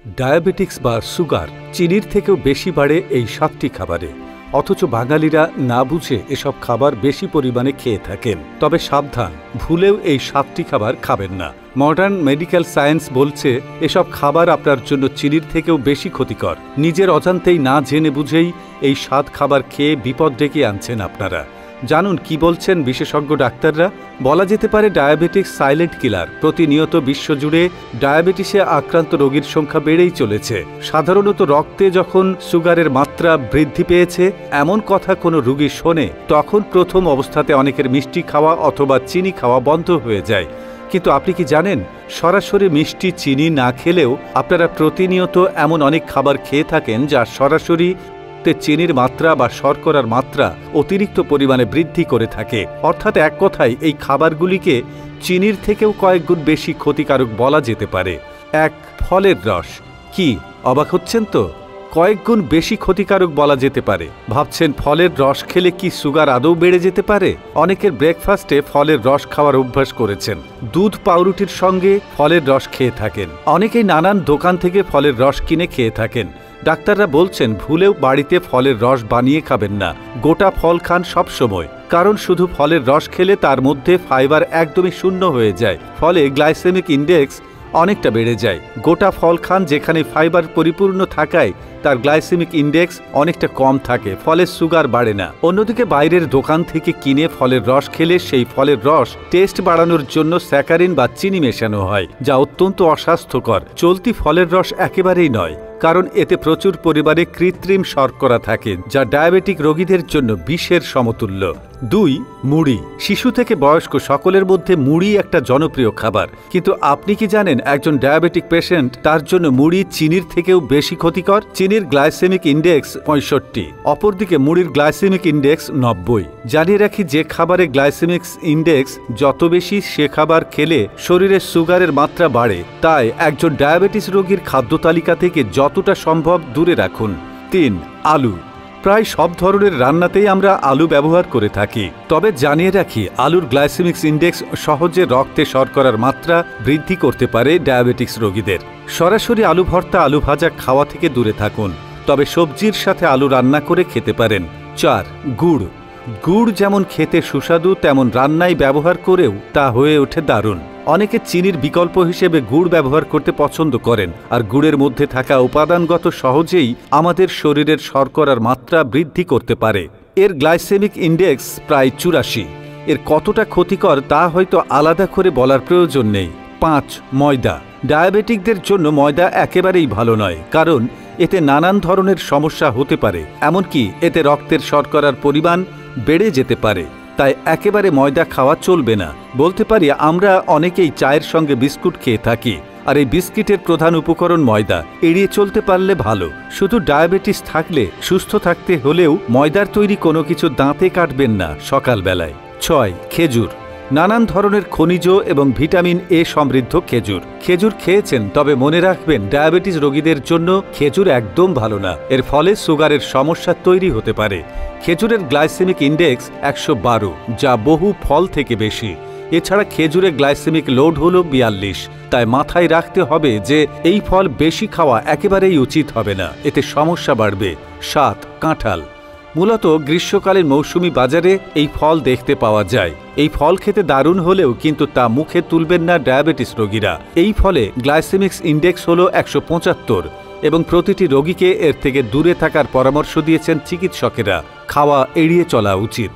Diabetics বা sugar চিনির থেকেও বেশি বাড়ে এই 7টি খাবারে। অথচ বাঙালিরা না বুঝে এসব খাবার বেশি পরিমাণে খেয়ে থাকেন। তবে সাবধান, ভুলেও এই 7টি খাবার খাবেন না। মডার্ন মেডিকেল সায়েন্স বলছে এসব খাবার আপনার জন্য চিনির থেকেও বেশি ক্ষতিকর। নিজের অজান্তেই না জেনে বুঝেই এই 7 খাবার খেয়ে বিপদ ডেকে আনছেন আপনারা। জানুন কি বলছেন বিশেষজ্ঞ ডাক্তাররা। বলা যেতে পারে ডায়াবেটিক্স সাইলেন্ট কিলার। প্রতিনিয়ত বিশ্বজুড়ে ডায়াবেটিসে আক্রান্ত রোগীর সংখ্যা বেড়েই চলেছে। সাধারণত রক্তে যখন সুগারের মাত্রা বৃদ্ধি পেয়েছে এমন কথা কোনো রোগী শোনে, তখন প্রথম অবস্থাতে অনেকের মিষ্টি খাওয়া অথবা চিনি খাওয়া বন্ধ হয়ে যায়। কিন্তু আপনি কি জানেন, সরাসরি মিষ্টি চিনি না খেলেও আপনারা প্রতিনিয়ত এমন অনেক খাবার খেয়ে থাকেন যা সরাসরি চিনির মাত্রা বা শর্করার মাত্রা অতিরিক্ত পরিমাণে বৃদ্ধি করে থাকে। অর্থাৎ এক কথায় এই খাবারগুলিকে চিনির থেকেও কয়েক গুণ বেশি ক্ষতিকারক বলা যেতে পারে। এক, ফলের রস। কি অবাক হচ্ছেন তো? কয়েক গুণ বেশি ক্ষতিকারক বলা যেতে পারে। ভাবছেন ফলের রস খেলে কি সুগার আদৌ বেড়ে যেতে পারে? অনেকের ব্রেকফাস্টে ফলের রস খাওয়ার অভ্যাস করেছেন। দুধ পাউরুটির সঙ্গে ফলের রস খেয়ে থাকেন। অনেকেই নানান দোকান থেকে ফলের রস কিনে খেয়ে থাকেন। ডাক্তাররা বলছেন ভুলেও বাড়িতে ফলের রস বানিয়ে খাবেন না। গোটা ফল খান সব সময়, কারণ শুধু ফলের রস খেলে তার মধ্যে ফাইবার একদমই শূন্য হয়ে যায়, ফলে গ্লাইসেমিক ইন্ডেক্স অনেকটা বেড়ে যায়। গোটা ফল খান যেখানে ফাইবার পরিপূর্ণ থাকায় তার গ্লাইসেমিক ইন্ডেক্স অনেকটা কম থাকে, ফলে সুগার বাড়ে না। অন্যদিকে বাইরের দোকান থেকে কিনে ফলের রস খেলে সেই ফলের রস টেস্ট বাড়ানোর জন্য স্যাকারিন বা চিনি মেশানো হয়, যা অত্যন্ত অস্বাস্থ্যকর। চলতি ফলের রস একেবারেই নয়, কারণ এতে প্রচুর পরিমাণে কৃত্রিম শর্করা থাকে, যা ডায়াবেটিক রোগীদের জন্য বিষের সমতুল্য। 2, মুড়ি। শিশু থেকে বয়স্ক সকলের মধ্যে মুড়ি একটা জনপ্রিয় খাবার। কিন্তু আপনি কি জানেন একজন ডায়াবেটিক পেশেন্ট তার জন্য মুড়ি চিনির থেকেও বেশি ক্ষতিকর? চিনির গ্লাইসেমিক ইন্ডেক্স 65, অপরদিকে মুড়ির গ্লাইসেমিক ইন্ডেক্স 90। জানিয়ে রাখি, যে খাবারে গ্লাইসেমিক ইন্ডেক্স যত বেশি সে খাবার খেলে শরীরে সুগারের মাত্রা বাড়ে। তাই একজন ডায়াবেটিস রোগীর খাদ্য তালিকা থেকে যতটা সম্ভব দূরে রাখুন। 3, আলু। প্রায় সব ধরনের রান্নাতেই আমরা আলু ব্যবহার করে থাকি। তবে জানিয়ে রাখি, আলুর গ্লাইসেমিক ইন্ডেক্স সহজে রক্তে শর্করার মাত্রা বৃদ্ধি করতে পারে ডায়াবেটিক্স রোগীদের। সরাসরি আলু ভর্তা, আলু ভাজা খাওয়া থেকে দূরে থাকুন, তবে সবজির সাথে আলু রান্না করে খেতে পারেন। 4, গুড়। গুড় যেমন খেতে সুস্বাদু, তেমন রান্নায় ব্যবহার করেও তা হয়ে ওঠে দারুণ। অনেকে চিনির বিকল্প হিসেবে গুড় ব্যবহার করতে পছন্দ করেন, আর গুড়ের মধ্যে থাকা উপাদানগত সহজেই আমাদের শরীরের শর্করার মাত্রা বৃদ্ধি করতে পারে। এর গ্লাইসেমিক ইন্ডেক্স প্রায় 84। এর কতটা ক্ষতিকর তা হয়তো আলাদা করে বলার প্রয়োজন নেই। 5, ময়দা। ডায়াবেটিকদের জন্য ময়দা একেবারেই ভালো নয়, কারণ এতে নানান ধরনের সমস্যা হতে পারে। এমনকি এতে রক্তের শর্করার পরিমাণ বেড়ে যেতে পারে। তাই একেবারে ময়দা খাওয়া চলবে না। বলতে পারি, আমরা অনেকেই চায়ের সঙ্গে বিস্কুট খেয়ে থাকি, আর এই বিস্কিটের প্রধান উপকরণ ময়দা। এড়িয়ে চলতে পারলে ভালো। শুধু ডায়াবেটিস থাকলে, সুস্থ থাকতে হলেও ময়দার তৈরি কোনো কিছু দাঁতে কাটবেন না সকালবেলায়। 6, খেজুর। নানান ধরনের খনিজ এবং ভিটামিন এ সমৃদ্ধ খেজুর। খেজুর খেয়েছেন, তবে মনে রাখবেন ডায়াবেটিস রোগীদের জন্য খেজুর একদম ভালো না। এর ফলে সুগারের সমস্যা তৈরি হতে পারে। খেজুরের গ্লাইসেমিক ইন্ডেক্স 112, যা বহু ফল থেকে বেশি। এছাড়া খেজুরের গ্লাইসেমিক লোড হল 42। তাই মাথায় রাখতে হবে যে এই ফল বেশি খাওয়া একেবারেই উচিত হবে না, এতে সমস্যা বাড়বে। 7, কাঁঠাল। মূলত গ্রীষ্মকালীন মৌসুমি বাজারে এই ফল দেখতে পাওয়া যায়। এই ফল খেতে দারুণ হলেও কিন্তু তা মুখে তুলবেন না ডায়াবেটিস রোগীরা। এই ফলে গ্লাইসেমিক ইন্ডেক্স হল 175 এবং প্রতিটি রোগীকে এর থেকে দূরে থাকার পরামর্শ দিয়েছেন চিকিৎসকেরা। খাওয়া এড়িয়ে চলা উচিত।